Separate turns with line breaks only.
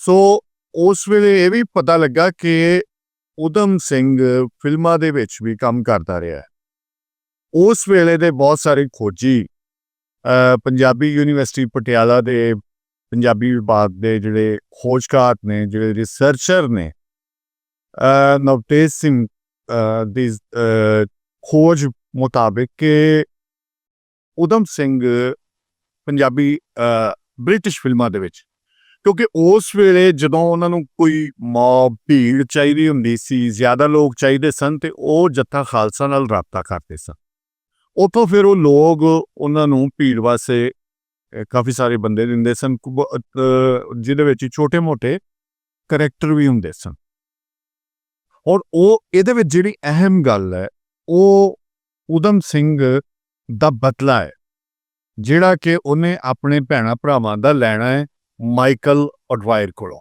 ਸੋ ਉਸ ਵੇਲੇ ਇਹ ਵੀ ਪਤਾ ਲੱਗਾ ਕਿ ਊਧਮ ਸਿੰਘ ਫਿਲਮਾਂ ਦੇ ਵਿੱਚ ਵੀ ਕੰਮ ਕਰਦਾ ਰਿਹਾ। ਉਸ ਵੇਲੇ ਦੇ ਬਹੁਤ ਸਾਰੇ ਖੋਜੀ ਪੰਜਾਬੀ ਯੂਨੀਵਰਸਿਟੀ ਪਟਿਆਲਾ ਦੇ ਪੰਜਾਬੀ ਵਿਭਾਗ ਦੇ ਜਿਹੜੇ ਖੋਜਕਾਰ ਨੇ, ਜਿਹੜੇ ਰਿਸਰਚਰ ਨੇ, ਨਵਤੇਜ ਸਿੰਘ ਦੀ ਖੋਜ ਮੁਤਾਬਿਕ ਕਿ ਊਧਮ ਸਿੰਘ ਪੰਜਾਬੀ ਬ੍ਰਿਟਿਸ਼ ਫਿਲਮਾਂ ਦੇ ਵਿੱਚ, ਕਿਉਂਕਿ ਉਸ ਵੇਲੇ ਜਦੋਂ ਉਹਨਾਂ ਨੂੰ ਕੋਈ ਭੀੜ ਚਾਹੀਦੀ ਹੁੰਦੀ ਸੀ, ਜ਼ਿਆਦਾ ਲੋਕ ਚਾਹੀਦੇ ਸਨ, ਤੇ ਉਹ ਜੱਥਾ ਖਾਲਸਾ ਨਾਲ ਰਾਬਤਾ ਕਰਦੇ ਸਨ। ਉੱਥੋਂ ਫਿਰ ਉਹ ਲੋਕ ਉਹਨਾਂ ਨੂੰ ਭੀੜ ਵਾਸਤੇ ਕਾਫੀ ਸਾਰੇ ਬੰਦੇ ਦਿੰਦੇ ਸਨ, ਜਿਹਦੇ ਵਿੱਚ ਛੋਟੇ-ਮੋਟੇ ਕਰੈਕਟਰ ਵੀ ਹੁੰਦੇ ਸਨ। ਔਰ ਉਹ ਇਹਦੇ ਵਿੱਚ ਜਿਹੜੀ ਅਹਿਮ ਗੱਲ ਹੈ, ਉਹ ਊਧਮ ਸਿੰਘ ਦਾ ਬਦਲਾ ਹੈ, ਜਿਹੜਾ ਕਿ ਉਹਨੇ ਆਪਣੇ ਭੈਣਾਂ ਭਰਾਵਾਂ ਦਾ ਲੈਣਾ ਹੈ ਮਾਈਕਲ ਆਡਵਾਇਰ ਕੋਲੋਂ।